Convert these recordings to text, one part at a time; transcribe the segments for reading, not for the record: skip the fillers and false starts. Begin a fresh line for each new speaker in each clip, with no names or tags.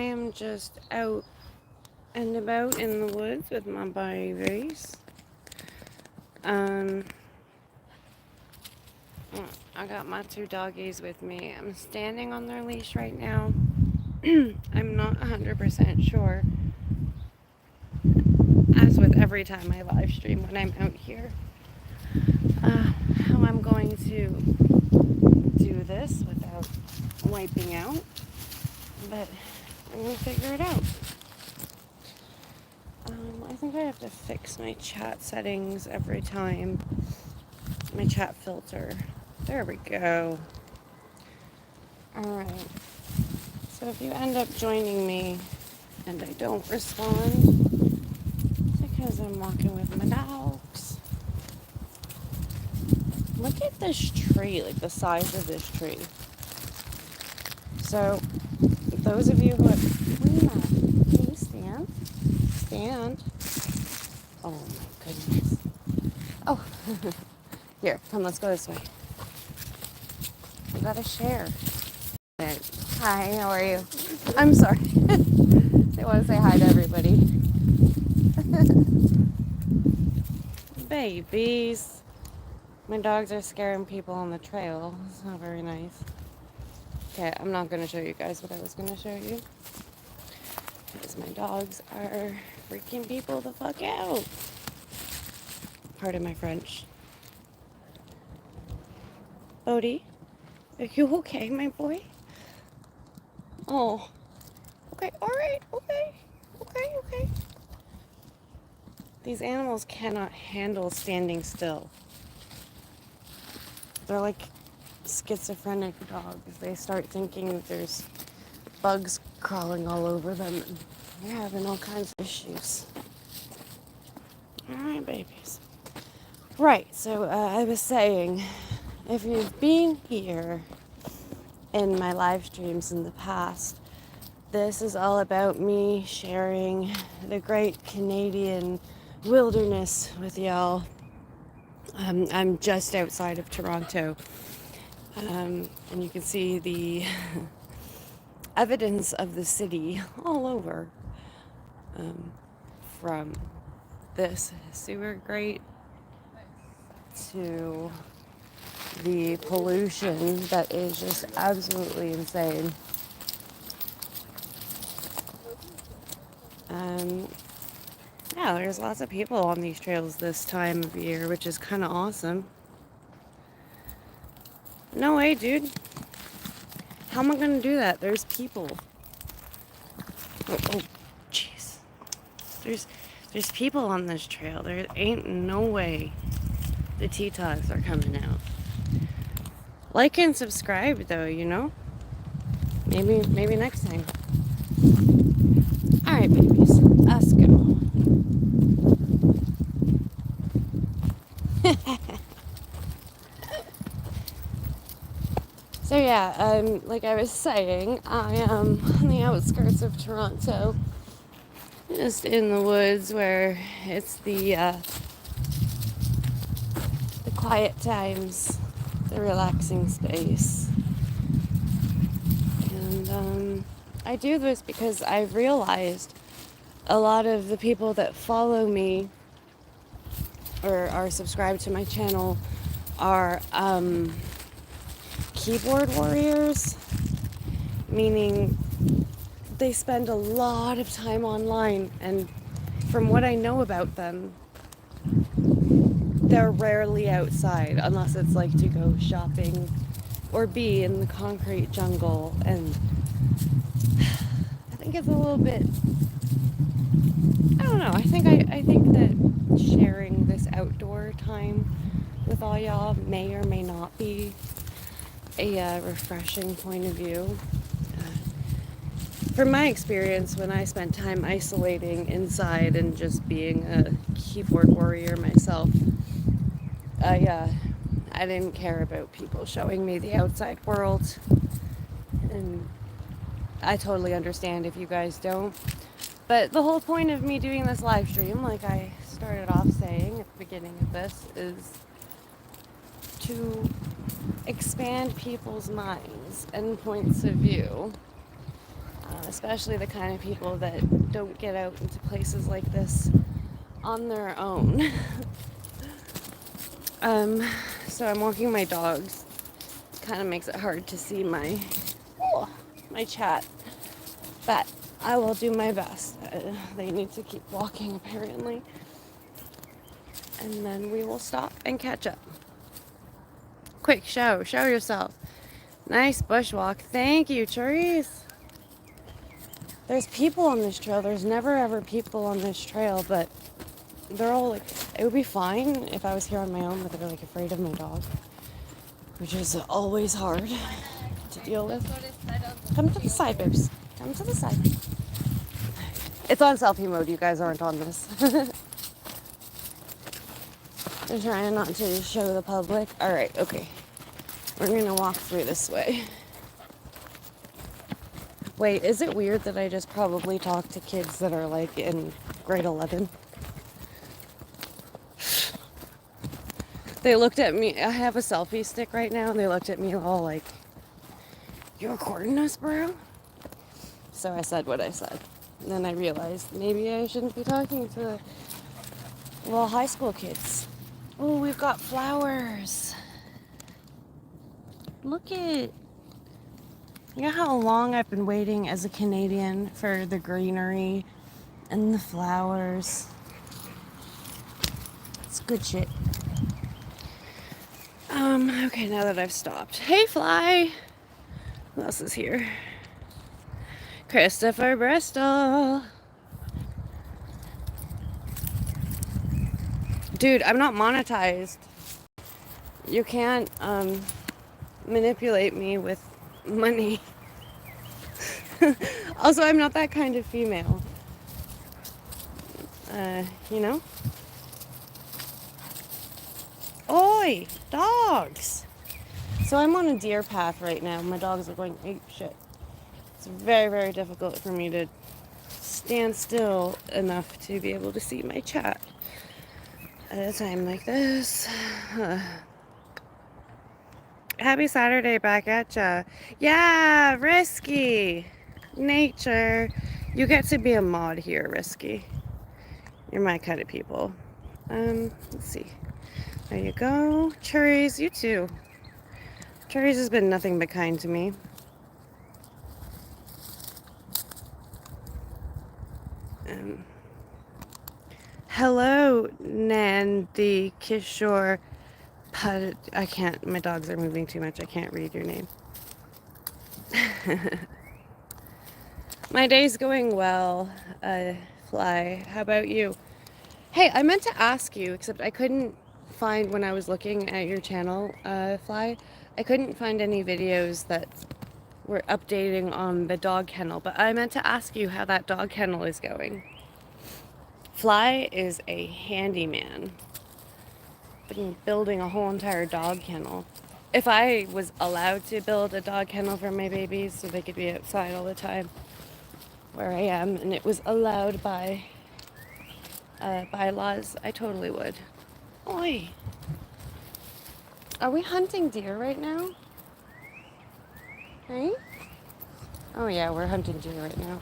am just out and about in the woods with my babies. I got my two doggies with me. I'm standing on their leash right now. I'm not 100% sure, as with every time I live stream when I'm out here, how I'm going to do this without wiping out, but I'm going to figure it out. I think I have to fix my chat settings every time. My chat filter. There we go. Alright. So if you end up joining me and I don't respond, it's because I'm walking with my dogs. Look at this tree, like the size of this tree. So, those of you who have... Luna, can you stand? Stand. Oh my goodness. Oh, here, come, let's go this way. We gotta share. Hi, how are you? I'm sorry. They want to say hi to everybody. Babies. My dogs are scaring people on the trail. It's not very nice. Okay, I'm not going to show you guys what I was going to show you, because my dogs are freaking people the fuck out. Pardon my French. Bodhi, are you okay, my boy? Oh, okay, alright, okay. These animals cannot handle standing still. They're like schizophrenic dogs. They start thinking that there's bugs crawling all over them, and they're having all kinds of issues. Alright, babies. Right, so I was saying, if you've been here in my live streams in the past, this is all about me sharing the great Canadian wilderness with y'all. I'm just outside of Toronto, and you can see the evidence of the city all over, from this sewer grate to the pollution that is just absolutely insane. Yeah, there's lots of people on these trails this time of year, which is kind of awesome. No way, dude. How am I gonna do that? There's people. Oh, jeez. There's people on this trail. There ain't no way the T-Togs are coming out. Like and subscribe, though, you know? Maybe next time. Alright, babies. Let's go. So yeah, like I was saying, I am on the outskirts of Toronto, just in the woods where it's the quiet times, the relaxing space. And I do this because I've realized a lot of the people that follow me or are subscribed to my channel are keyboard warriors, meaning they spend a lot of time online, and from what I know about them, they're rarely outside unless it's like to go shopping or be in the concrete jungle. And I think it's a little bit, I don't know, I think that sharing this outdoor time with all y'all may or may not be a refreshing point of view. From my experience, when I spent time isolating inside and just being a keyboard warrior myself, I didn't care about people showing me the outside world, and I totally understand if you guys don't. But the whole point of me doing this live stream, like I started off saying at the beginning of this, is to expand people's minds and points of view especially the kind of people that don't get out into places like this on their own. um, so I'm walking my dogs. Kind of makes it hard to see my chat, but I will do my best. They need to keep walking apparently, and then we will stop and catch up. Quick, show yourself. Nice bushwalk. Thank you, Therese. There's people on this trail. There's never ever people on this trail, but they're all like, it would be fine if I was here on my own, but they're like afraid of my dog, which is always hard to deal with. Come to the side, babes. Come to the side. It's on selfie mode. You guys aren't on this. They're trying not to show the public. All right, okay. We're gonna walk through this way. Wait, is it weird that I just probably talk to kids that are like in grade 11? They looked at me. I have a selfie stick right now, and they looked at me all like, "You recording us, bro?" So I said what I said. And then I realized maybe I shouldn't be talking to little high school kids. Oh, we've got flowers. Look at... You know how long I've been waiting as a Canadian for the greenery and the flowers? It's good shit. Okay, now that I've stopped. Hey, Fly! Who else is here? Christopher Bristol. Dude, I'm not monetized. You can't, manipulate me with money. Also, I'm not that kind of female. You know? Oi! Dogs! So I'm on a deer path right now. My dogs are going ape shit. It's very, very difficult for me to stand still enough to be able to see my chat at a time like this. Happy Saturday back at ya. Yeah, Risky. Nature. You get to be a mod here, Risky. You're my kind of people. Let's see. There you go. Cherries, you too. Cherries has been nothing but kind to me. Hello, Nandi Kishore. I can't, my dogs are moving too much. I can't read your name. My day's going well, Fly. How about you? Hey, I meant to ask you, except I couldn't find when I was looking at your channel, Fly. I couldn't find any videos that were updating on the dog kennel, but I meant to ask you how that dog kennel is going. Fly is a handyman. Been building a whole entire dog kennel. If I was allowed to build a dog kennel for my babies so they could be outside all the time where I am, and it was allowed by bylaws, I totally would. Oi! Are we hunting deer right now? Hey? Oh yeah, we're hunting deer right now.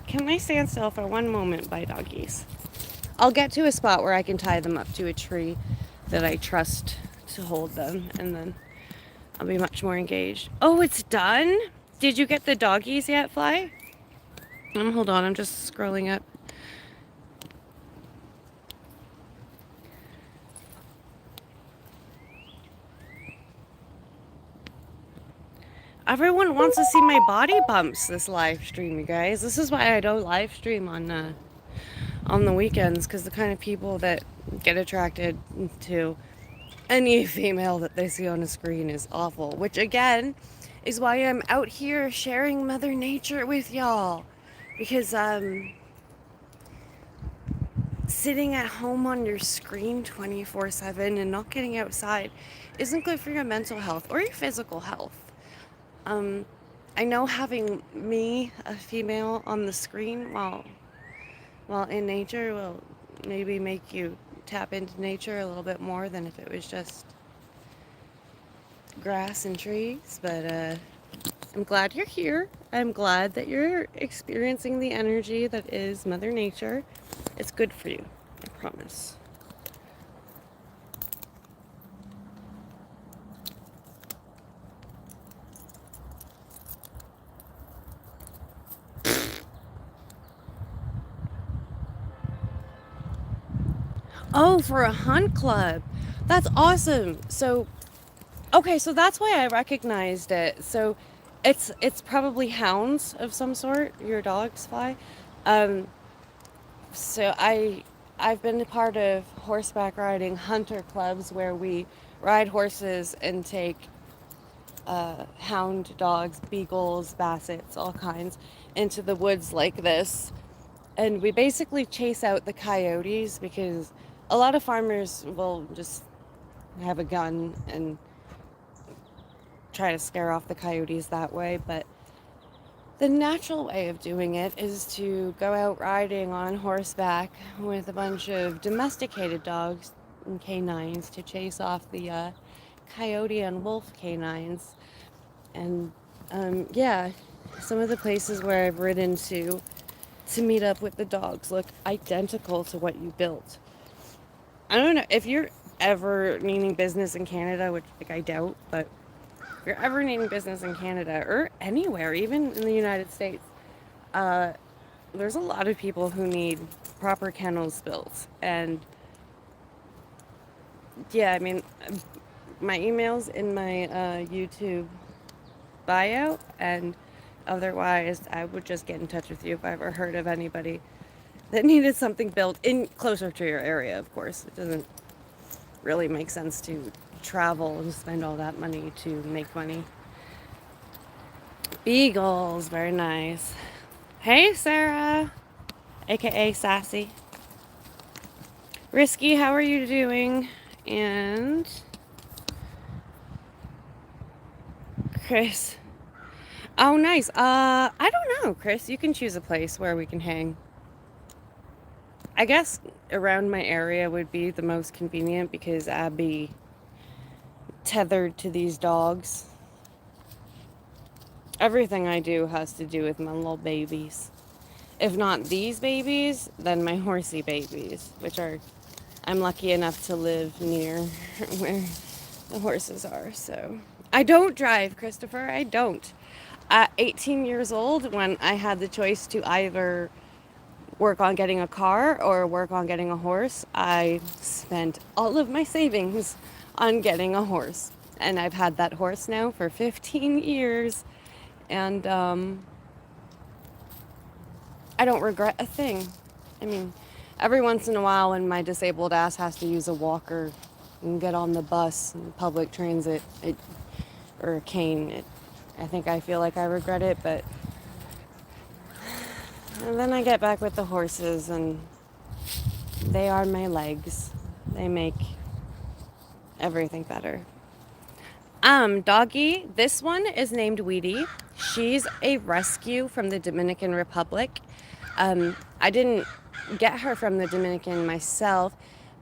Can I stand still for one moment by doggies? I'll get to a spot where I can tie them up to a tree that I trust to hold them, and then I'll be much more engaged. Oh, it's done? Did you get the doggies yet, Fly? Hold on, I'm just scrolling up. Everyone wants to see my body bumps this live stream, you guys. This is why I don't live stream on the weekends, because the kind of people that get attracted to any female that they see on a screen is awful. Which again is why I'm out here sharing Mother Nature with y'all, because sitting at home on your screen 24/7 and not getting outside isn't good for your mental health or your physical health. I know having me, a female, on the screen while in nature will maybe make you tap into nature a little bit more than if it was just grass and trees, but I'm glad you're here. I'm glad that you're experiencing the energy that is Mother Nature. It's good for you, I promise. Oh, for a hunt club. That's awesome. So, okay, so that's why I recognized it. So, it's probably hounds of some sort. Your dogs fly. Um, so I've been a part of horseback riding hunter clubs where we ride horses and take hound dogs, beagles, bassets, all kinds, into the woods like this. And we basically chase out the coyotes because a lot of farmers will just have a gun and try to scare off the coyotes that way. But the natural way of doing it is to go out riding on horseback with a bunch of domesticated dogs and canines to chase off the coyote and wolf canines. And yeah, some of the places where I've ridden to meet up with the dogs look identical to what you built. I don't know if you're ever needing business in Canada, which like I doubt, but if you're ever needing business in Canada or anywhere, even in the United States, uh, there's a lot of people who need proper kennels built. And yeah, I mean, my email's in my YouTube bio, and otherwise, I would just get in touch with you if I ever heard of anybody that needed something built in closer to your area. Of course, it doesn't really make sense to travel and spend all that money to make money. Beagles, very nice. Hey, Sarah, aka Sassy. Risky, how are you doing? And Chris. Oh, nice. I don't know, Chris. You can choose a place where we can hang. I guess around my area would be the most convenient because I'd be tethered to these dogs. Everything I do has to do with my little babies. If not these babies, then my horsey babies, which are, I'm lucky enough to live near where the horses are. So I don't drive, Christopher. I don't. At 18 years old, when I had the choice to either work on getting a car or work on getting a horse, I spent all of my savings on getting a horse. And I've had that horse now for 15 years. And I don't regret a thing. I mean, every once in a while when my disabled ass has to use a walker and get on the bus and public transit or a cane, I think I feel like I regret it, but and then I get back with the horses and they are my legs. They make everything better. Doggy, this one is named Weedy. She's a rescue from the Dominican Republic. I didn't get her from the Dominican myself.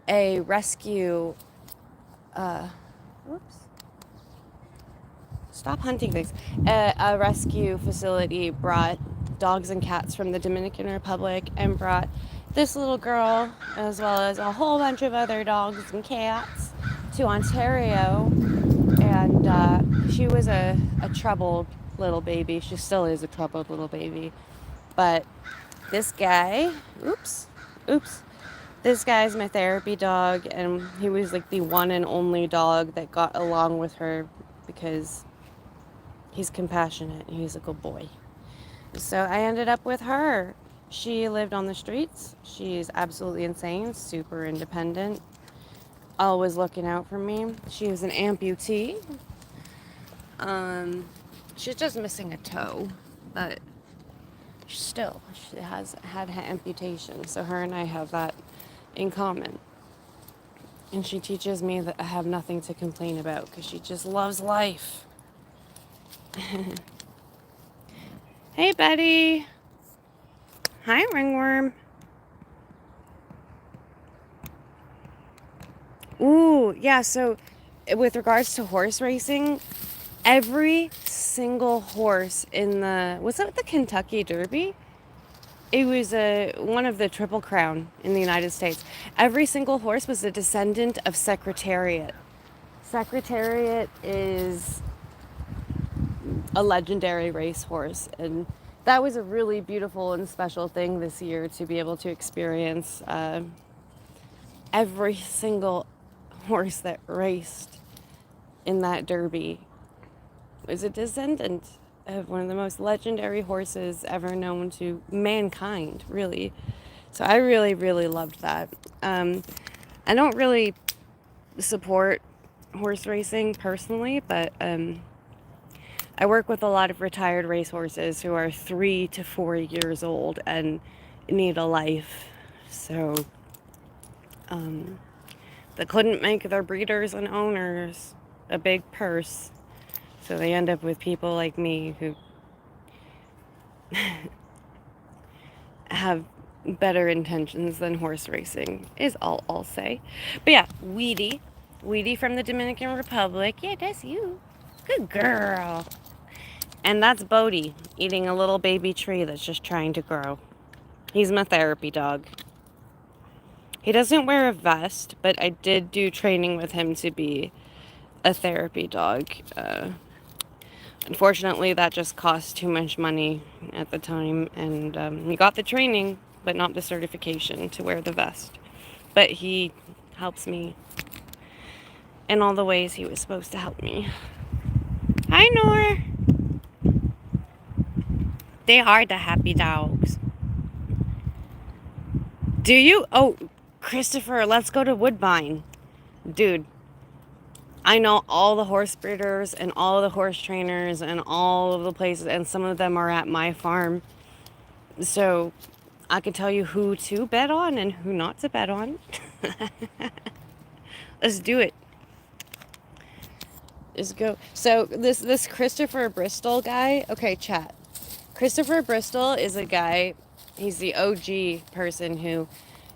A rescue, whoops, stop hunting things. A rescue facility brought dogs and cats from the Dominican Republic and brought this little girl, as well as a whole bunch of other dogs and cats, to Ontario. And she was a troubled little baby. She still is a troubled little baby. But this guy, oops, this guy's my therapy dog, and he was like the one and only dog that got along with her because he's compassionate and he's a good boy. So I ended up with her. She lived on the streets. She's absolutely insane, super independent, always looking out for me. She was an amputee. She's just missing a toe, but still, she has had amputation. So her and I have that in common. And she teaches me that I have nothing to complain about because she just loves life. Hey, Betty. Hi, Ringworm. Ooh, yeah, so with regards to horse racing, every single horse in was it the Kentucky Derby? It was one of the Triple Crown in the United States. Every single horse was a descendant of Secretariat. Secretariat is a legendary racehorse, and that was a really beautiful and special thing this year to be able to experience. Every single horse that raced in that Derby was a descendant of one of the most legendary horses ever known to mankind, really. So I really, really loved that. I don't really support horse racing personally, but I work with a lot of retired racehorses who are 3 to 4 years old and need a life. So they couldn't make their breeders and owners a big purse. So they end up with people like me who have better intentions than horse racing, is all I'll say. But yeah, Weedy from the Dominican Republic. Yeah, that's you. Good girl. And that's Bodie eating a little baby tree that's just trying to grow. He's my therapy dog. He doesn't wear a vest, but I did do training with him to be a therapy dog. Unfortunately, that just cost too much money at the time, and he got the training, but not the certification to wear the vest. But he helps me in all the ways he was supposed to help me. Hi, Nora. They are the happy dogs. Do you? Oh, Christopher, let's go to Woodbine. Dude, I know all the horse breeders and all the horse trainers and all of the places, and some of them are at my farm. So I can tell you who to bet on and who not to bet on. Let's do it. Let's go. So this Christopher Bristol guy, okay, chat. Christopher Bristol is a guy, he's the OG person who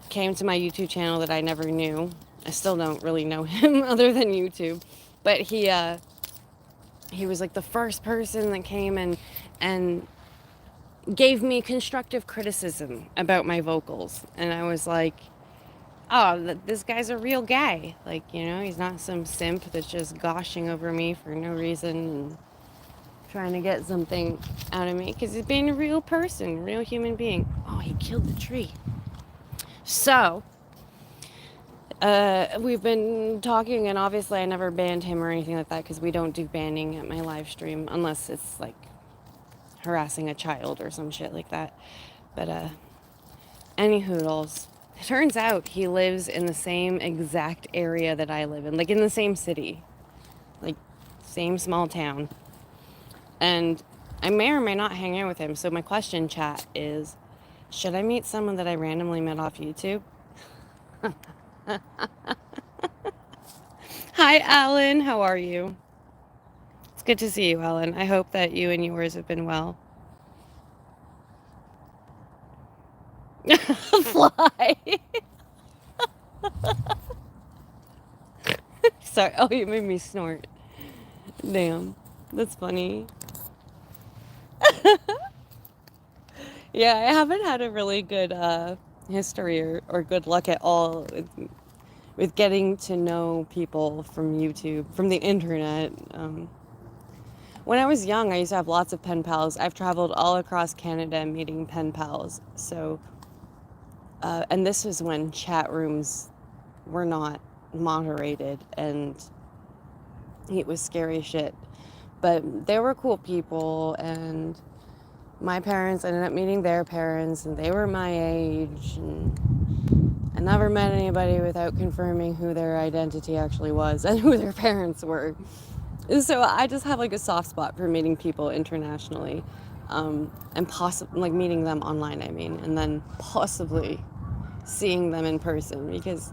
came to my YouTube channel that I never knew. I still don't really know him other than YouTube. But he was like the first person that came and gave me constructive criticism about my vocals. And I was like, oh, this guy's a real guy. Like, you know, he's not some simp that's just gushing over me for no reason and trying to get something out of me, because he's being a real person, a real human being. Oh, he killed the tree. So we've been talking, and obviously I never banned him or anything like that, because we don't do banning at my live stream unless it's like harassing a child or some shit like that. But any hoodles, it turns out he lives in the same exact area that I live in, like in the same city, like same small town. And I may or may not hang out with him. So my question, chat, is should I meet someone that I randomly met off YouTube? Hi, Alan. How are you? It's good to see you, Alan. I hope that you and yours have been well. Fly. Sorry. Oh, you made me snort. Damn. That's funny. Yeah, I haven't had a really good history or good luck at all with getting to know people from YouTube, from the internet. When I was young, I used to have lots of pen pals. I've traveled all across Canada meeting pen pals. So, and this was when chat rooms were not moderated, and it was scary shit. But they were cool people, and my parents ended up meeting their parents, and they were my age, and I never met anybody without confirming who their identity actually was and who their parents were. So I just have like a soft spot for meeting people internationally, and possibly like meeting them online, I mean, and then possibly seeing them in person, because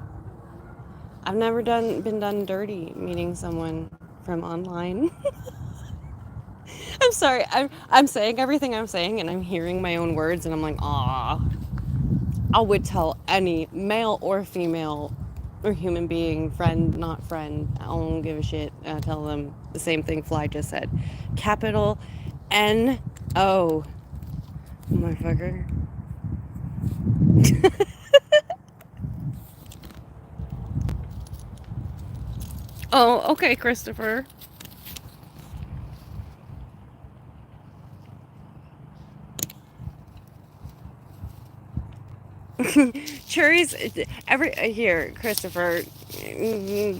I've never been done dirty meeting someone from online. I'm sorry, I'm saying everything I'm saying, and I'm hearing my own words, and I'm like, ah. I would tell any male or female or human being, friend, not friend, I don't give a shit. I tell them the same thing Fly just said. Capital N-O. Motherfucker. Oh, okay, Christopher. Cherries, here, Christopher.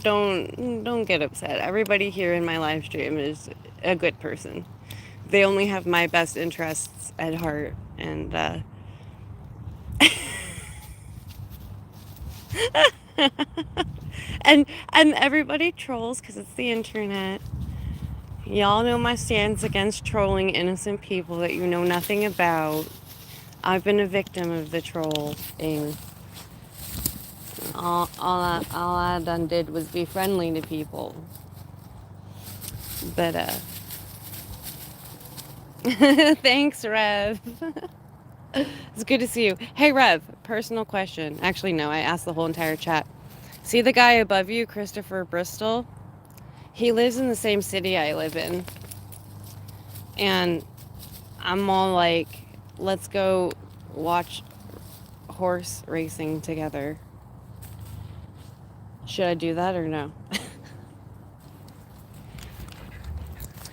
Don't get upset. Everybody here in my live stream is a good person. They only have my best interests at heart, and and everybody trolls because it's the internet. Y'all know my stance against trolling innocent people that you know nothing about. I've been a victim of the trolling. All I done did was be friendly to people. But, thanks, Rev. It's good to see you. Hey, Rev, personal question. Actually, no, I asked the whole entire chat. See the guy above you, Christopher Bristol? He lives in the same city I live in. And I'm all like, let's go watch horse racing together. Should I do that or no?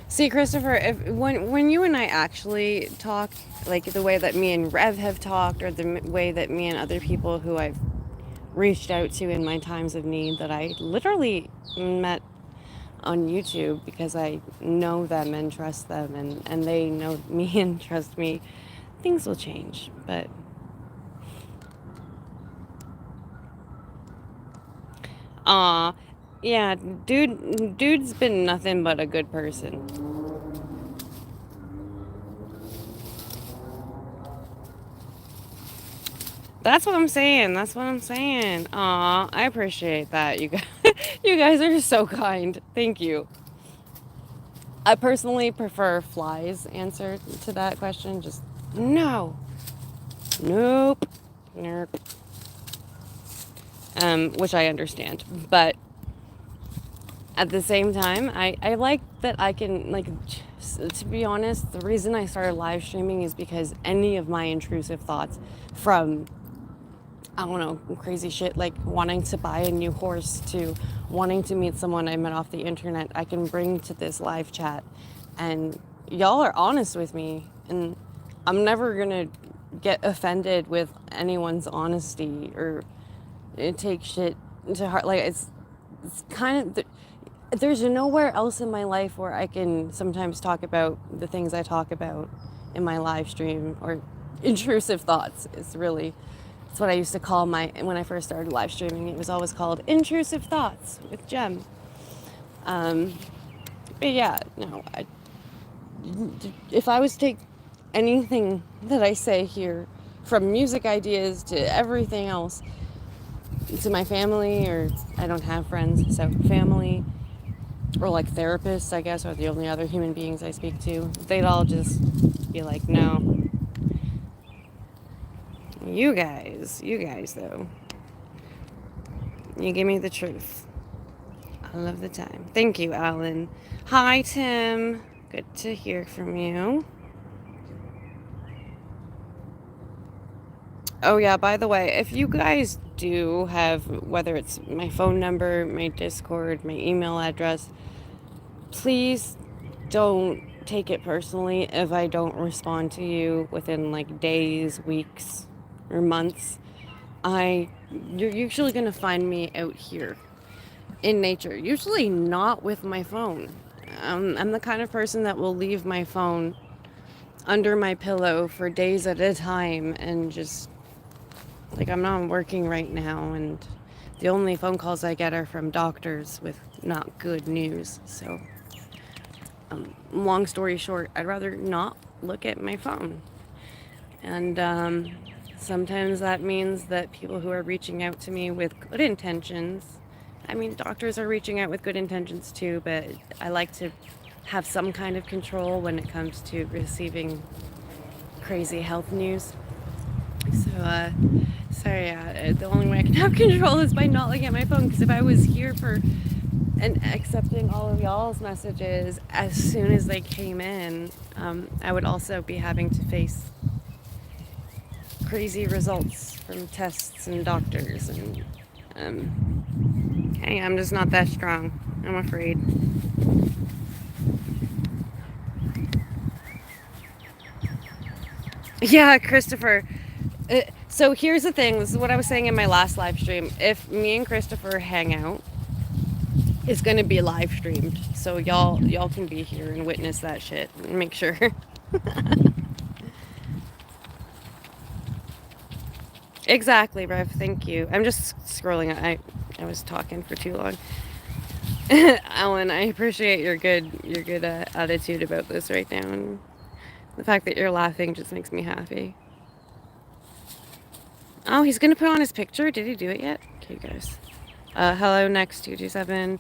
See, Christopher, when you and I actually talk, like the way that me and Rev have talked, or the way that me and other people who I've reached out to in my times of need that I literally met on YouTube because I know them and trust them, and they know me and trust me, things will change. But yeah, dude's been nothing but a good person. That's what I'm saying. That's what I'm saying. Aw, I appreciate that. You guys, you guys are so kind. Thank you. I personally prefer Fly's answer to that question. Just no, nope, nope. Which I understand, but at the same time, I like that I can, like, to be honest, the reason I started live streaming is because any of my intrusive thoughts, from I don't know, crazy shit like wanting to buy a new horse to wanting to meet someone I met off the internet, I can bring to this live chat. And y'all are honest with me. And I'm never gonna get offended with anyone's honesty or take shit to heart. Like, it's kind of, there's nowhere else in my life where I can sometimes talk about the things I talk about in my live stream, or intrusive thoughts. It's what I used to call when I first started live streaming. It was always called Intrusive Thoughts with Gem. But yeah, no, if I was to take anything that I say here, from music ideas to everything else, to my family, or I don't have friends, so family, or like therapists, I guess, are the only other human beings I speak to, they'd all just be like, no. You guys though, you give me the truth. I love the time. Thank you, Alan. Hi, Tim. Good to hear from you. Oh yeah, by the way, if you guys do have, whether it's my phone number, my Discord, my email address, please don't take it personally if I don't respond to you within like days, weeks, or months. You're usually gonna find me out here in nature, usually not with my phone. I'm the kind of person that will leave my phone under my pillow for days at a time, and just, like, I'm not working right now, and the only phone calls I get are from doctors with not good news. So, long story short, I'd rather not look at my phone. And sometimes that means that people who are reaching out to me with good intentions, I mean, doctors are reaching out with good intentions too, but I like to have some kind of control when it comes to receiving crazy health news. So So yeah, the only way I can have control is by not looking at my phone, because if I was here for and accepting all of y'all's messages as soon as they came in, I would also be having to face crazy results from tests and doctors, and hey, I'm just not that strong, I'm afraid. Yeah, Christopher. So here's the thing, this is what I was saying in my last live stream. If me and Christopher hang out, it's going to be live streamed, so y'all can be here and witness that shit and make sure. Exactly, Rev. Thank you. I'm just scrolling. I was talking for too long. Alan, I appreciate your good attitude about this right now, and the fact that you're laughing just makes me happy. Oh, he's gonna put on his picture. Did he do it yet? Okay, guys. Hello, next 227.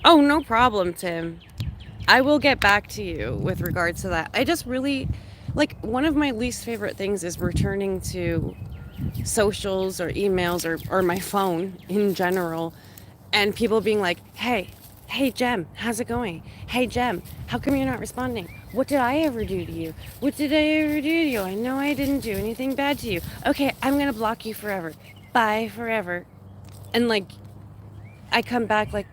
Oh, no problem, Tim. I will get back to you with regards to that. I just really, like, one of my least favorite things is returning to socials or emails or my phone in general, and people being like, hey Gem, how's it going? Hey Gem, how come you're not responding? What did I ever do to you? What did I ever do to you? I know I didn't do anything bad to you. Okay, I'm gonna block you forever. Bye forever. And like, I come back like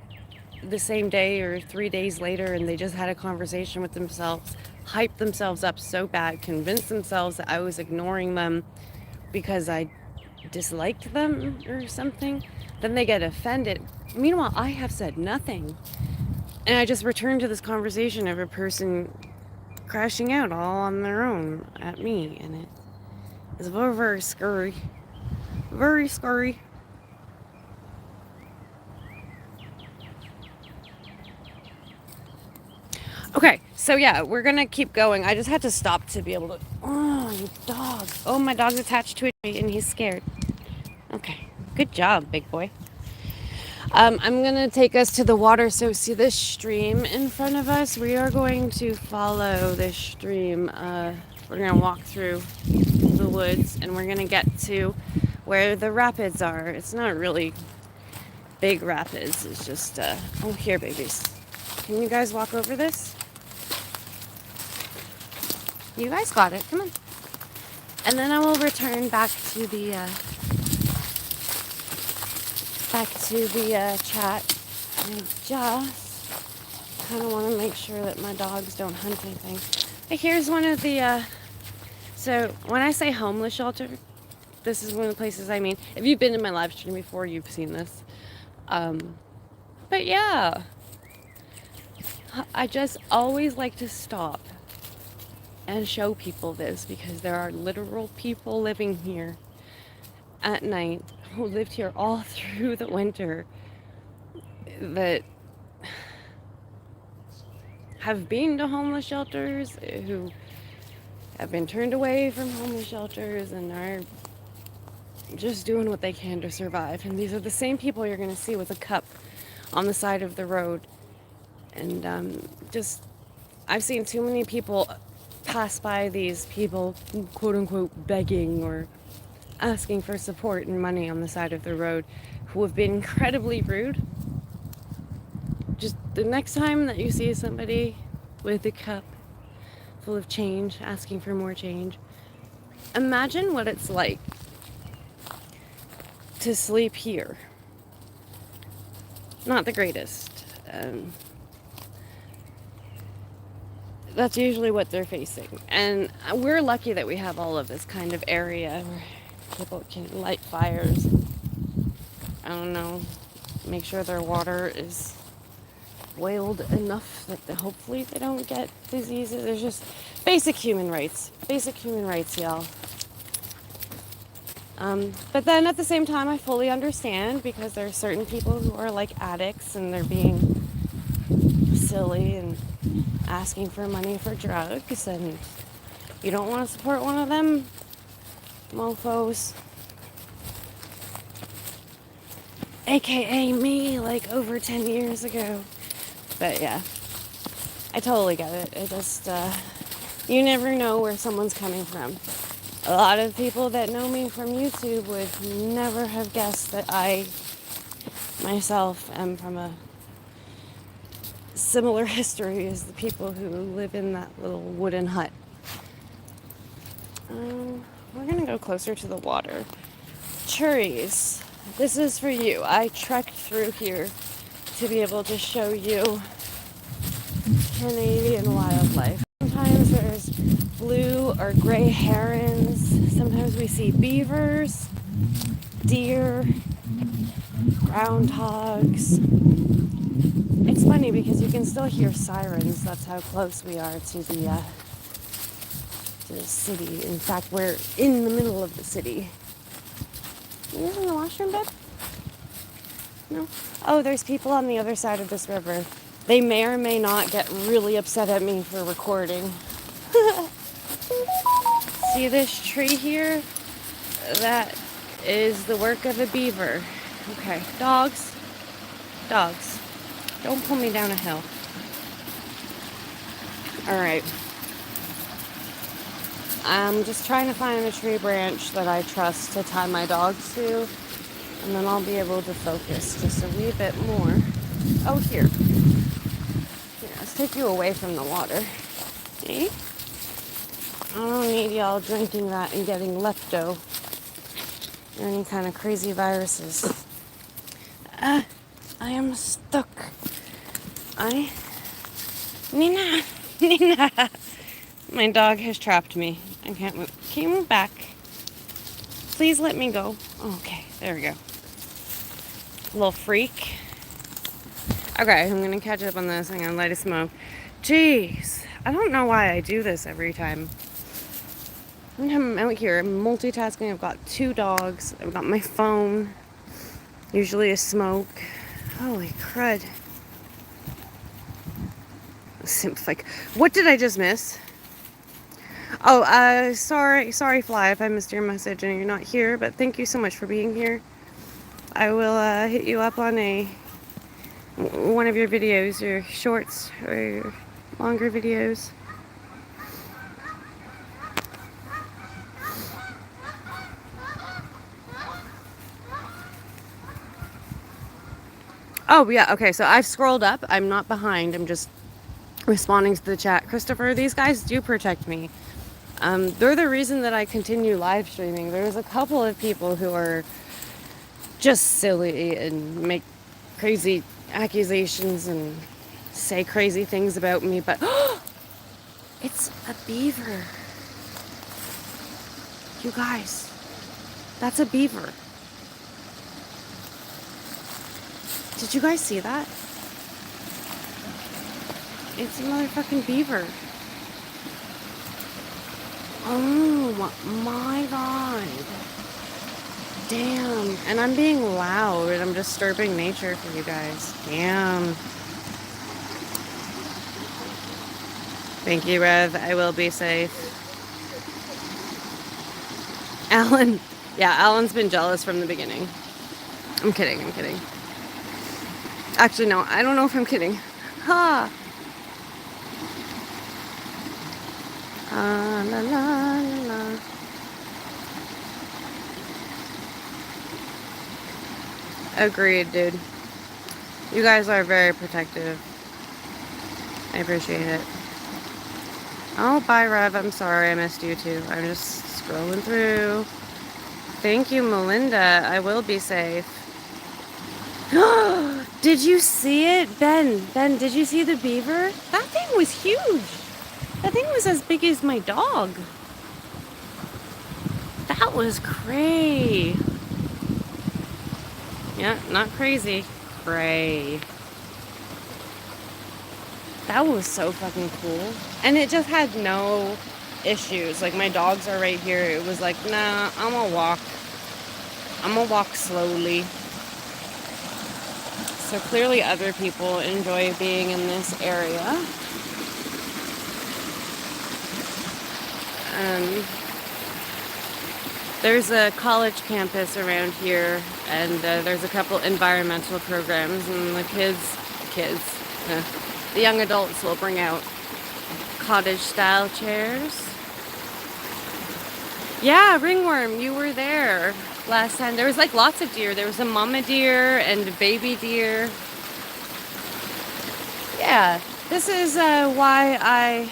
the same day or 3 days later, and they just had a conversation with themselves, hyped themselves up so bad, convinced themselves that I was ignoring them because I disliked them or something. Then they get offended. Meanwhile, I have said nothing. And I just return to this conversation of a person crashing out all on their own at me. And it is very, very scary. Very scary. Okay, so yeah, we're gonna keep going. I just had to stop to be able to. Oh, you dog. Oh, my dog's attached to a tree and he's scared. Okay, good job, big boy. I'm gonna take us to the water. So see this stream in front of us? We are going to follow this stream. We're gonna walk through the woods and we're gonna get to where the rapids are. It's not really big rapids. It's just, oh, here, babies. Can you guys walk over this? You guys got it. Come on. And then I will return back to the chat. I just kind of want to make sure that my dogs don't hunt anything. But here's one of the. So when I say homeless shelter, this is one of the places I mean. If you've been in my live stream before, you've seen this. But yeah, I just always like to stop and show people this, because there are literal people living here at night who lived here all through the winter that have been to homeless shelters, who have been turned away from homeless shelters and are just doing what they can to survive. And these are the same people you're going to see with a cup on the side of the road. And just, I've seen too many people pass by these people, quote unquote, begging or asking for support and money on the side of the road, who have been incredibly rude. Just the next time that you see somebody with a cup full of change, asking for more change, imagine what it's like to sleep here. Not the greatest. That's usually what they're facing. And we're lucky that we have all of this kind of area where people can light fires. I don't know, make sure their water is boiled enough that hopefully they don't get diseases. There's just basic human rights. Basic human rights, y'all. But then at the same time, I fully understand, because there are certain people who are like addicts and they're being silly and asking for money for drugs, and you don't want to support one of them mofos, aka me, like over 10 years ago. But yeah, I totally get it. It just You never know where someone's coming from. A lot of people that know me from YouTube would never have guessed that I myself am from a similar history as the people who live in that little wooden hut. We're gonna go closer to the water. Trees, this is for you. I trekked through here to be able to show you Canadian wildlife. Sometimes there's blue or gray herons. Sometimes we see beavers, deer, groundhogs. It's funny because you can still hear sirens. That's how close we are to the city. In fact, we're in the middle of the city. You using the washroom, babe? No? Oh, there's people on the other side of this river. They may or may not get really upset at me for recording. See this tree here? That is the work of a beaver. Okay, dogs. Dogs. Don't pull me down a hill. Alright. I'm just trying to find a tree branch that I trust to tie my dogs to, and then I'll be able to focus just a wee bit more. Oh, here. Here, let's take you away from the water. See? I don't need y'all drinking that and getting lepto or any kind of crazy viruses. I am stuck. Nina! Nina! My dog has trapped me. I can't move. Can you move back? Please let me go. Okay, there we go. Little freak. Okay, I'm gonna catch up on this. I'm gonna light a smoke. Jeez. I don't know why I do this every time. I'm out here, I'm multitasking. I've got 2 dogs. I've got my phone. Usually a smoke. Holy crud. Like, what did I just miss? Oh, sorry, Fly, if I missed your message and you're not here, but thank you so much for being here. I will hit you up on one of your videos, your shorts or your longer videos. Oh, yeah, okay, so I've scrolled up. I'm not behind. I'm just responding to the chat. Christopher, these guys do protect me. They're the reason that I continue live streaming. There's a couple of people who are just silly and make crazy accusations and say crazy things about me, but it's a beaver. You guys, that's a beaver. Did you guys see that? It's a motherfucking beaver. Oh my god. Damn. And I'm being loud and I'm disturbing nature for you guys. Damn. Thank you, Rev. I will be safe. Alan. Yeah, Alan's been jealous from the beginning. I'm kidding. Actually, no, I don't know if I'm kidding. Ha! La la la la. Agreed, dude. You guys are very protective. I appreciate it. Oh, bye, Rev. I'm sorry I missed you too. I'm just scrolling through. Thank you, Melinda. I will be safe. Did you see it? Ben, did you see the beaver? That thing was huge. That thing was as big as my dog. That was cray. Yeah, not crazy. Cray. That was so fucking cool. And it just had no issues. Like, my dogs are right here. It was like, nah, I'm gonna walk. I'm gonna walk slowly. So clearly other people enjoy being in this area. There's a college campus around here, and there's a couple environmental programs, and the kids, the young adults will bring out cottage style chairs. Yeah, ringworm, you were there last time. There was like lots of deer. There was a mama deer and a baby deer. Yeah, this is why I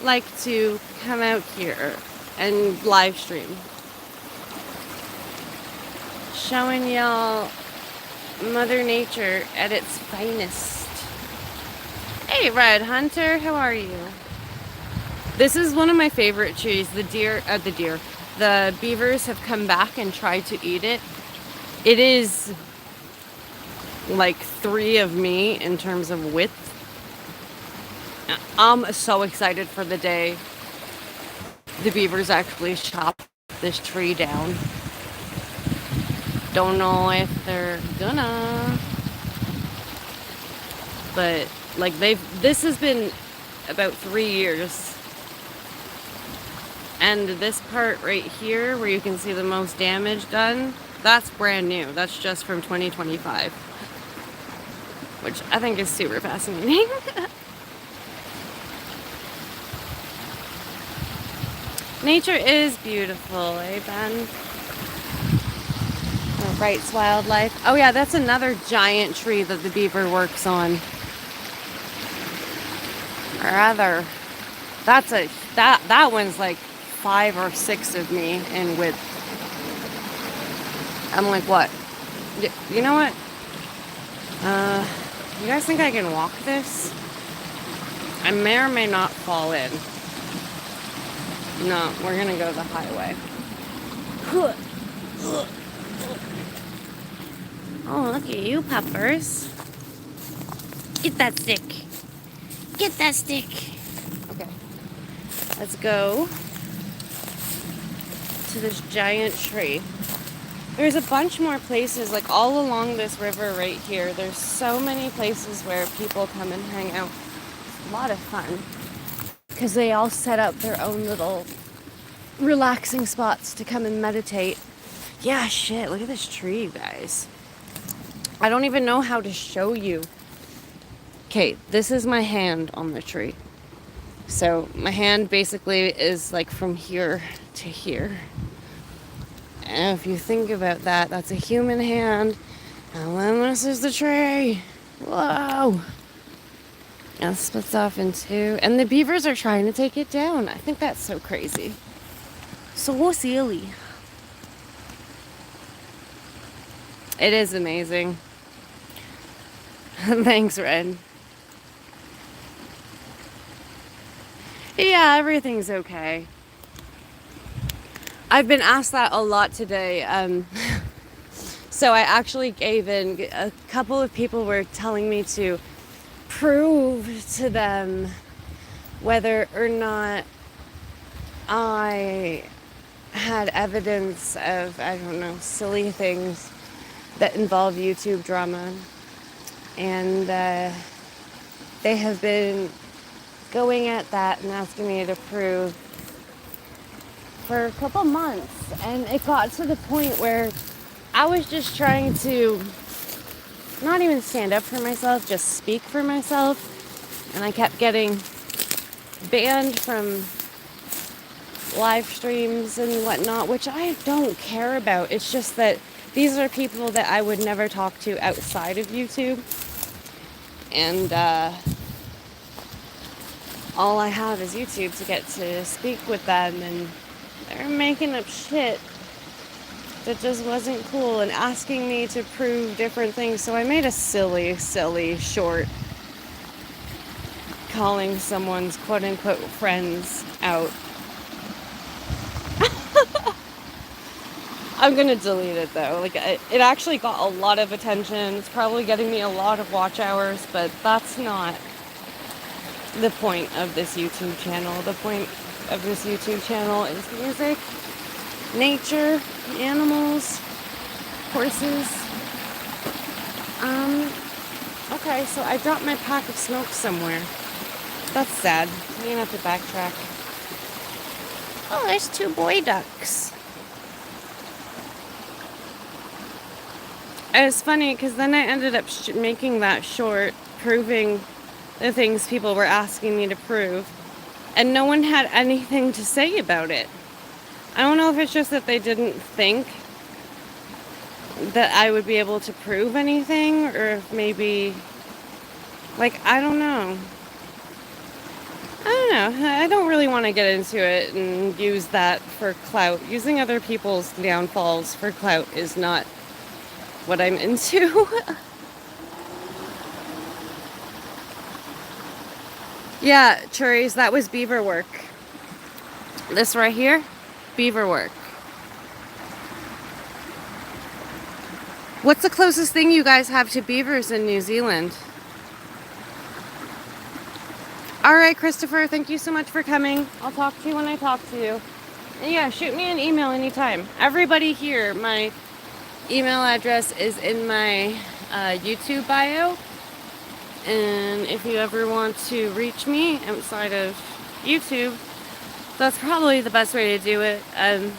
like to come out here and live stream. Showing y'all Mother Nature at its finest. Hey, Red Hunter, how are you? This is one of my favorite trees. The beavers have come back and tried to eat it. It is like 3 of me in terms of width. I'm so excited for the day the beavers actually chop this tree down. Don't know if they're gonna, but like this has been about 3 years. And this part right here where you can see the most damage done, that's brand new. That's just from 2025, which I think is super fascinating. Nature is beautiful, eh, Ben? Wright's Wildlife. Oh yeah, that's another giant tree that the beaver works on. Or rather, that one's like 5 or 6 of me in width. I'm like, what? You know what? You guys think I can walk this? I may or may not fall in. No, we're gonna go the highway. Oh, look at you, puppers. Get that stick. Get that stick. Okay. Let's go to this giant tree. There's a bunch more places, like all along this river right here. There's so many places where people come and hang out. It's a lot of fun. Because they all set up their own little relaxing spots to come and meditate. Yeah, shit, look at this tree, you guys. I don't even know how to show you. Okay, this is my hand on the tree. So my hand basically is like from here to here. And if you think about that, that's a human hand. And then this is the tree. Whoa. And it splits off in 2. And the beavers are trying to take it down. I think that's so crazy. So silly. It is amazing. Thanks, Red. Yeah, everything's okay. I've been asked that a lot today. So I actually gave in. A couple of people were telling me to prove to them whether or not I had evidence of, I don't know, silly things that involve YouTube drama. And they have been going at that and asking me to prove for a couple months. And it got to the point where I was just trying to not even stand up for myself, just speak for myself. And I kept getting banned from live streams and whatnot, which I don't care about. It's just that these are people that I would never talk to outside of YouTube. And all I have is YouTube to get to speak with them, and they're making up shit that just wasn't cool and asking me to prove different things. So I made a silly short calling someone's quote-unquote friends out. I'm gonna delete it though. Like, it actually got a lot of attention. It's probably getting me a lot of watch hours, but that's not the point of this YouTube channel. The point of this YouTube channel is music, nature, animals, horses. Okay, so I dropped my pack of smoke somewhere. That's sad. I'm gonna have to backtrack. Oh, there's 2 boy ducks. It was funny because then I ended up making that short, proving the things people were asking me to prove. and no one had anything to say about it. I don't know if it's just that they didn't think that I would be able to prove anything, or if maybe, like, I don't know. I don't really want to get into it and use that for clout. Using other people's downfalls for clout is not what I'm into. Yeah, Cherries, that was beaver work. This right here, beaver work. What's the closest thing you guys have to beavers in New Zealand? All right, Christopher, thank you so much for coming. I'll talk to you when I talk to you. And yeah, shoot me an email anytime. Everybody here, my email address is in my YouTube bio. And if you ever want to reach me outside of YouTube, that's probably the best way to do it. I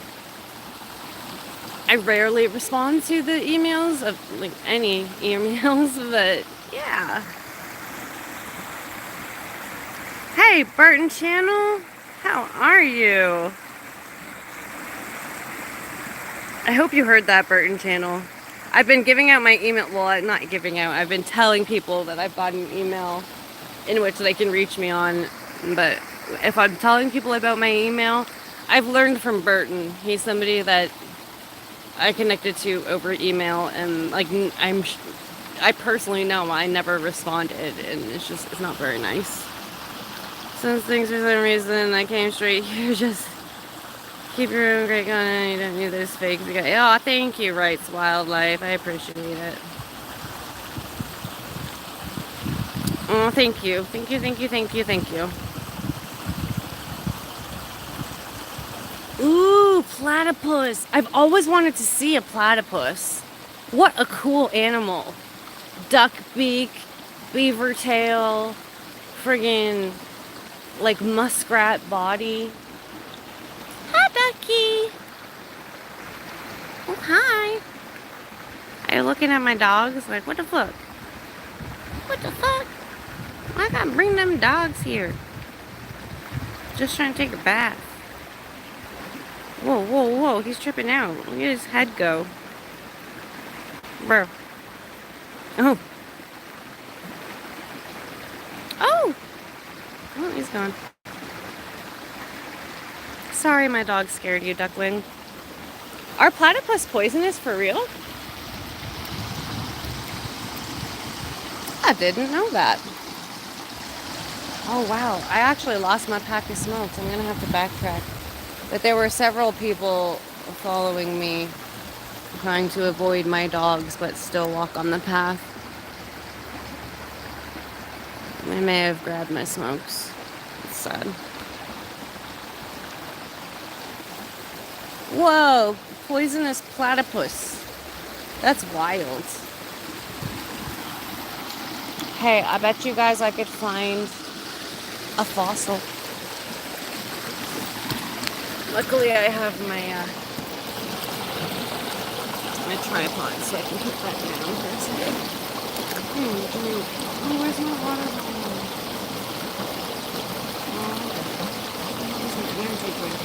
rarely respond to the emails of like any emails, but yeah. Hey, Burton Channel, how are you? I hope you heard that, Burton Channel. I've been giving out my email, well, not giving out, I've been telling people that I've got an email in which they can reach me on, but if I'm telling people about my email, I've learned from Burton. He's somebody that I connected to over email, and like I personally know I never responded, and it's not very nice. Since things for some reason I came straight here, just keep your own great content. You don't need those fakes. Oh, thank you, Rights Wildlife. I appreciate it. Oh, thank you. Thank you, thank you, thank you, thank you. Ooh, platypus. I've always wanted to see a platypus. What a cool animal. Duck beak, beaver tail, friggin' like muskrat body. Hi, Ducky. Oh, hi. Are you looking at my dogs? Like, what the fuck? What the fuck? I gotta bring them dogs here. Just trying to take a bath. Whoa, whoa, whoa. He's tripping out. Look at his head go. Bro. Oh. Oh! Oh, he's gone. Sorry my dog scared you, Duckling. Are platypus poisonous for real? I didn't know that. Oh wow, I actually lost my pack of smokes. I'm gonna have to backtrack. But there were several people following me, trying to avoid my dogs but still walk on the path. I may have grabbed my smokes. It's sad. Whoa, poisonous platypus. That's wild. Hey, I bet you guys I could find a fossil. Luckily I have my tripod so I can put that down for a second. Oh, where's my water bottle? There's an energy drink.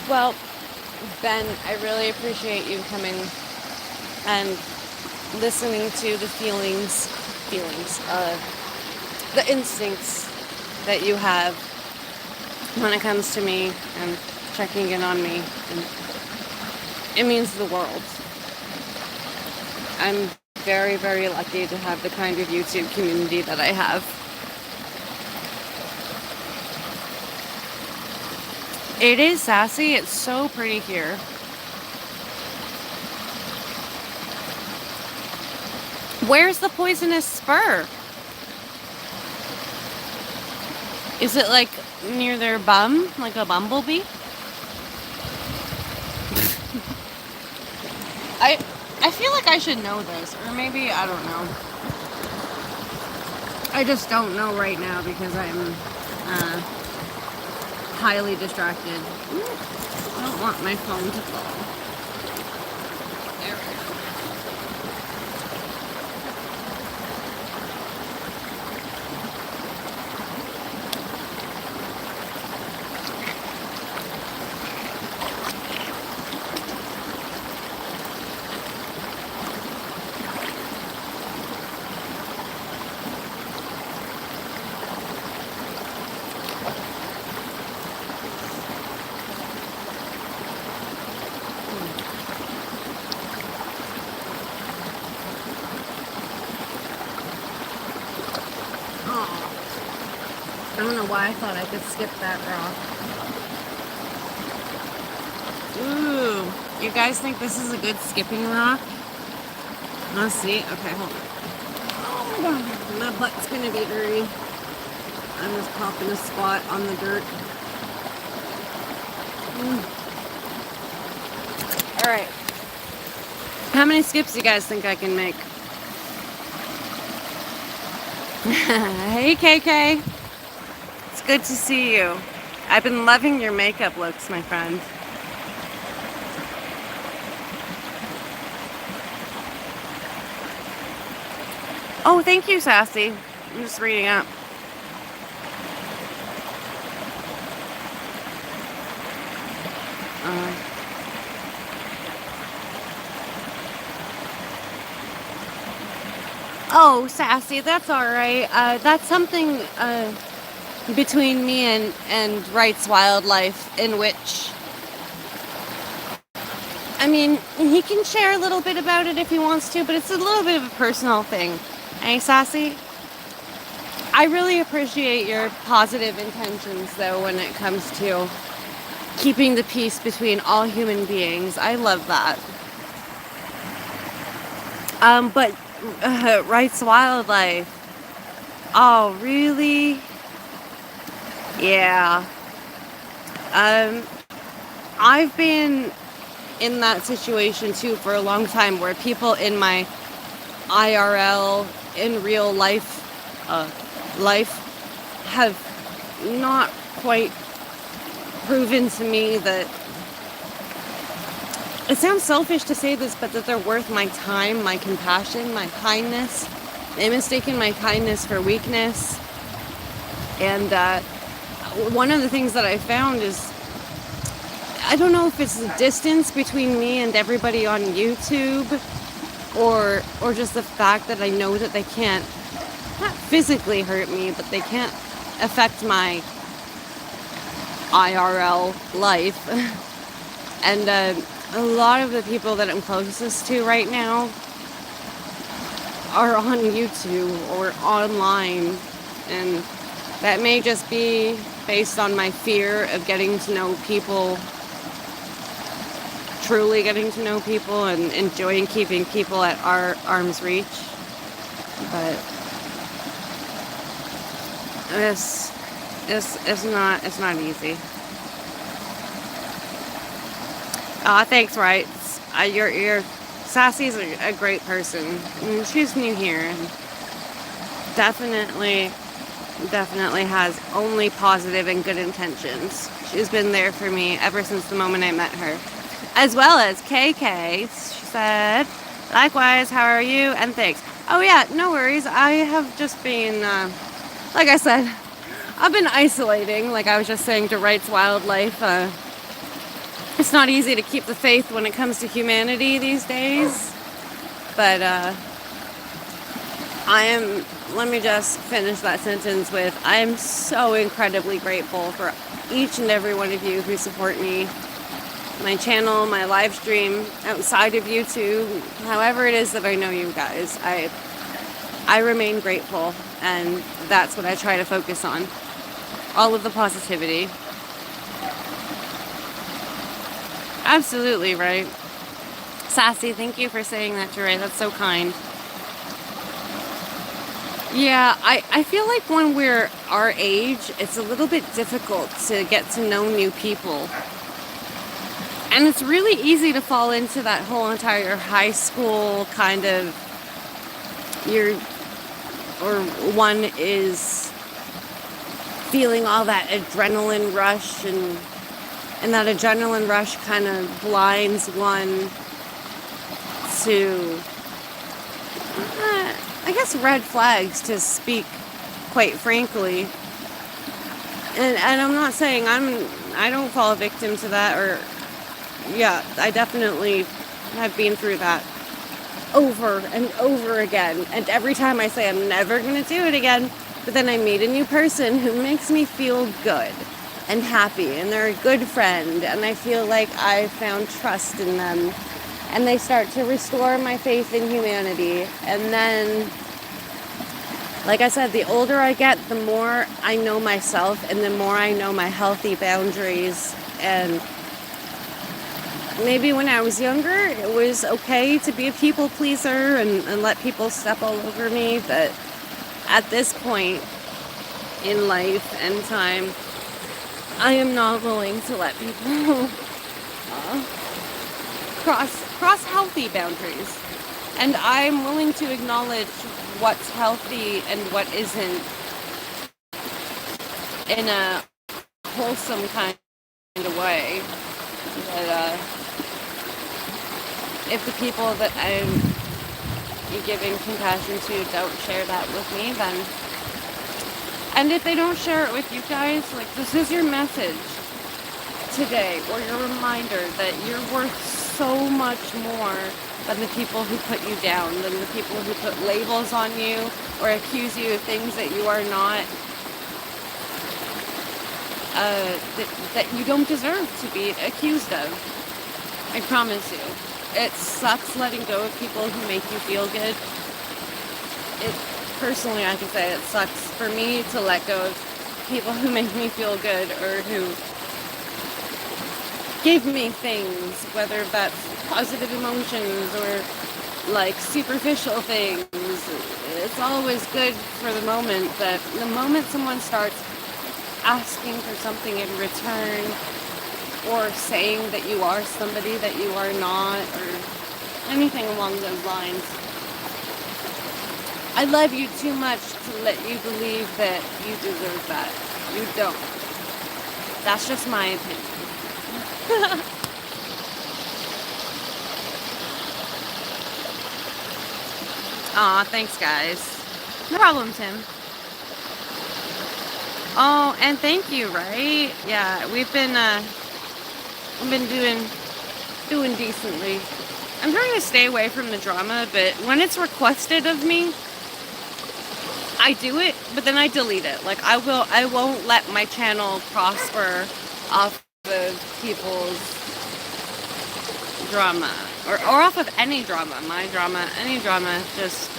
Well, Ben, I really appreciate you coming and listening to the feelings, the instincts that you have when it comes to me and checking in on me. And it means the world. I'm very, very lucky to have the kind of YouTube community that I have. It is sassy. It's so pretty here. Where's the poisonous spur? Is it like near their bum? Like a bumblebee? I feel like I should know this. Or maybe, I don't know. I just don't know right now because I'm highly distracted. Ooh, I don't want my phone to fall. There we go. I don't know why I thought I could skip that rock. Ooh, you guys think this is a good skipping rock? Let's see. Okay, hold on. Oh my god, my butt's gonna be dirty. I'm just popping a squat on the dirt. Alright. How many skips do you guys think I can make? Hey KK. It's good to see you. I've been loving your makeup looks, my friend. Oh, thank you, Sassy. I'm just reading up. Oh, Sassy, that's all right. That's something between me and Rights Wildlife, in which, I mean, he can share a little bit about it if he wants to, but it's a little bit of a personal thing. Hey, Sassy? I really appreciate your positive intentions, though, when it comes to keeping the peace between all human beings. I love that. But Rights Wildlife. Oh, really? Yeah. I've been in that situation too for a long time, where people in my IRL, in real life, have not quite proven to me that, it sounds selfish to say this, but that they're worth my time, my compassion, my kindness. They mistaken my kindness for weakness. And one of the things that I found is, I don't know if it's the distance between me and everybody on YouTube, or just the fact that I know that they can't, not physically hurt me, but they can't affect my IRL life. And a lot of the people that I'm closest to right now are on YouTube or online, and that may just be based on my fear of getting to know people, truly getting to know people, and enjoying keeping people at our arm's reach. But it's not easy. Thanks, Rights. You're Sassy's a great person. She's new here, and definitely has only positive and good intentions. She's been there for me ever since the moment I met her. As well as KK. She said, likewise, how are you? And thanks. Oh yeah, no worries. I have just been, like I said, I've been isolating, like I was just saying to Rights Wildlife. It's not easy to keep the faith when it comes to humanity these days. But let me just finish that sentence with, I am so incredibly grateful for each and every one of you who support me, my channel, my live stream, outside of YouTube, however it is that I know you guys. I remain grateful, and that's what I try to focus on. All of the positivity. Absolutely, right. Sassy, thank you for saying that to Ray. That's so kind. Yeah, I feel like when we're our age, it's a little bit difficult to get to know new people. And it's really easy to fall into that whole entire high school kind of, one is feeling all that adrenaline rush, and that adrenaline rush kind of blinds one to, I guess, red flags, to speak quite frankly. And I'm not saying I don't fall victim to that, or, yeah, I definitely have been through that over and over again. And every time I say I'm never going to do it again, but then I meet a new person who makes me feel good and happy, and they're a good friend, and I feel like I found trust in them, and they start to restore my faith in humanity. And then, like I said, the older I get, the more I know myself, and the more I know my healthy boundaries. And maybe when I was younger, it was okay to be a people pleaser and let people step all over me. But at this point in life and time, I am not willing to let people cross healthy boundaries. And I'm willing to acknowledge what's healthy and what isn't in a wholesome kind of way. But if the people that I'm giving compassion to don't share that with me, then, and if they don't share it with you guys, like, this is your message today, or your reminder that you're worth so much more than the people who put you down, than the people who put labels on you or accuse you of things that you are not, that you don't deserve to be accused of. I promise you. It sucks letting go of people who make you feel good. Personally, I can say it sucks for me to let go of people who make me feel good, or who give me things, whether that's positive emotions or like superficial things. It's always good for the moment, but the moment someone starts asking for something in return, or saying that you are somebody that you are not, or anything along those lines, I love you too much to let you believe that you deserve that. You don't. That's just my opinion. Aw, thanks guys. No problem, Tim. Oh, and thank you, right? Yeah, we've been doing decently. I'm trying to stay away from the drama, but when it's requested of me, I do it, but then I delete it. Like, I won't let my channel prosper off of people's drama, or off of any drama, my drama, any drama. Just,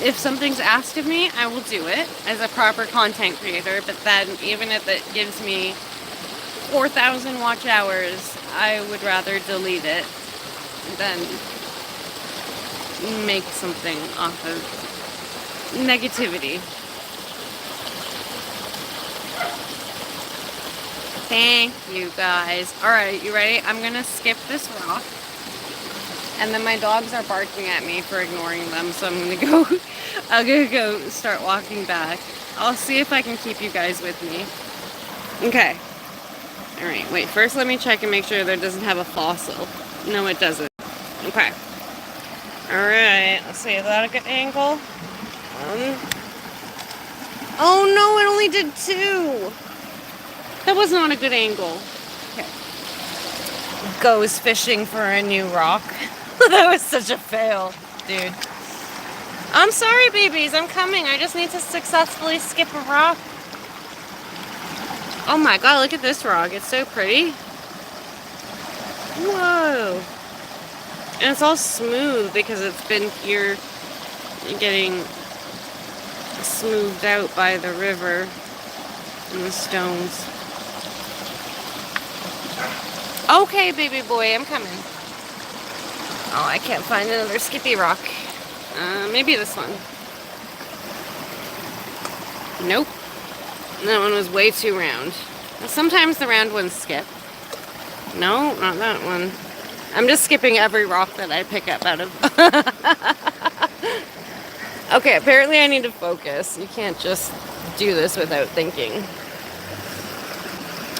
if something's asked of me, I will do it as a proper content creator, but then even if it gives me 4,000 watch hours, I would rather delete it than make something off of negativity. Thank you guys. Alright, you ready? I'm gonna skip this rock. And then my dogs are barking at me for ignoring them, so I'm gonna go start walking back. I'll see if I can keep you guys with me. Okay. Alright, wait, first let me check and make sure that it doesn't have a fossil. No, it doesn't. Okay. Alright, let's see, is that a good angle? Oh no, it only did 2. That was not a good angle. Okay. Goes fishing for a new rock. That was such a fail, dude. I'm sorry, babies, I'm coming. I just need to successfully skip a rock. Oh my god, look at this rock. It's so pretty. Whoa. And it's all smooth because it's been here getting smoothed out by the river and the stones. Okay, baby boy, I'm coming. Oh, I can't find another skippy rock. Maybe this one. Nope. That one was way too round. Sometimes the round ones skip. No, not that one. I'm just skipping every rock that I pick up out of. Okay, apparently I need to focus. You can't just do this without thinking.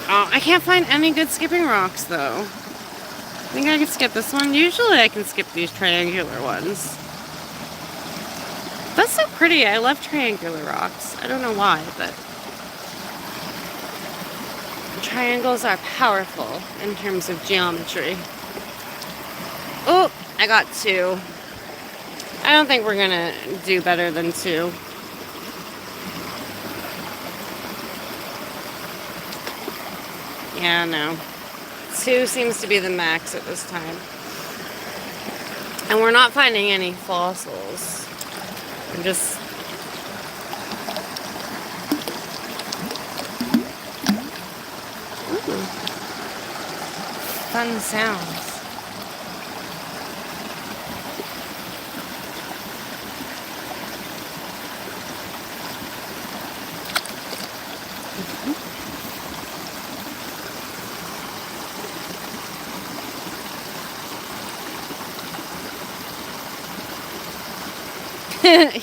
Oh, I can't find any good skipping rocks though. I think I can skip this one. Usually I can skip these triangular ones. That's so pretty. I love triangular rocks. I don't know why, but triangles are powerful in terms of geometry. Oh, I got 2. I don't think we're gonna do better than 2. Yeah, no. 2 seems to be the max at this time. And we're not finding any fossils. I'm just... Ooh. Fun sounds.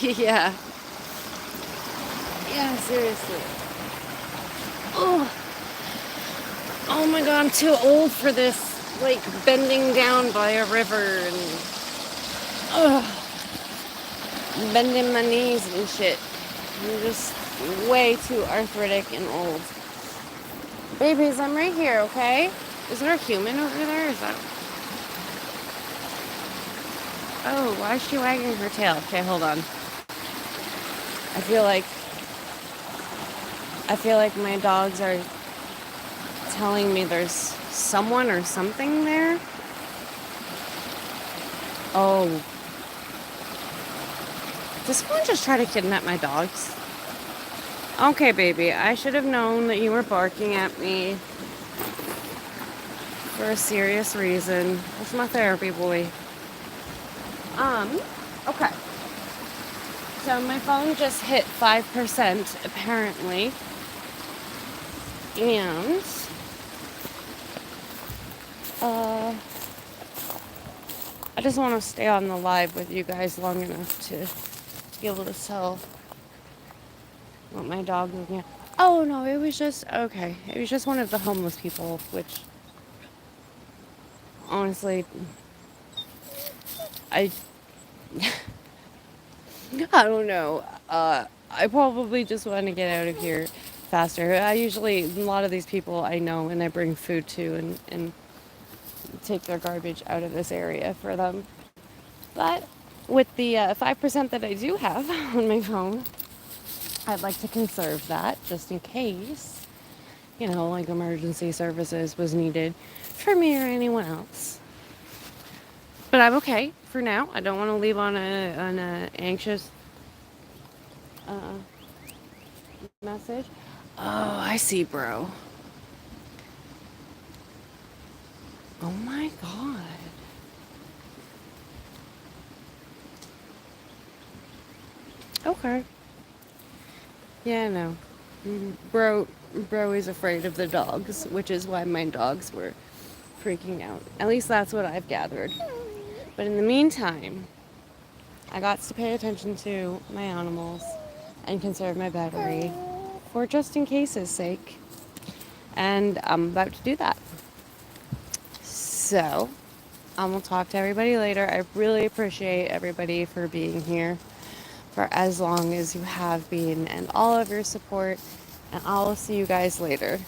Yeah. Yeah, seriously. Oh. Oh my god, I'm too old for this. Like, bending down by a river and... bending my knees and shit. I'm just way too arthritic and old. Babies, I'm right here, okay? Is there a human over there? Is that... Oh, why is she wagging her tail? Okay, hold on. I feel like my dogs are telling me there's someone or something there. Oh. Did someone just try to kidnap my dogs? Okay, baby, I should have known that you were barking at me for a serious reason. That's my therapy boy. Okay. So my phone just hit 5% apparently. And I just want to stay on the live with you guys long enough to be able to tell what my dog was doing. Oh no, it was just okay. It was just one of the homeless people, which honestly I I don't know. I probably just want to get out of here faster. I usually, a lot of these people I know and I bring food to and take their garbage out of this area for them. But with the 5% that I do have on my phone, I'd like to conserve that just in case, like emergency services was needed for me or anyone else. But I'm okay for now. I don't want to leave on a anxious message. Oh, I see, bro. Oh my god. Okay. Yeah, no. Bro is afraid of the dogs, which is why my dogs were freaking out. At least that's what I've gathered. But in the meantime, I got to pay attention to my animals and conserve my battery for just in case's sake. And I'm about to do that. So, I will talk to everybody later. I really appreciate everybody for being here for as long as you have been and all of your support. And I'll see you guys later.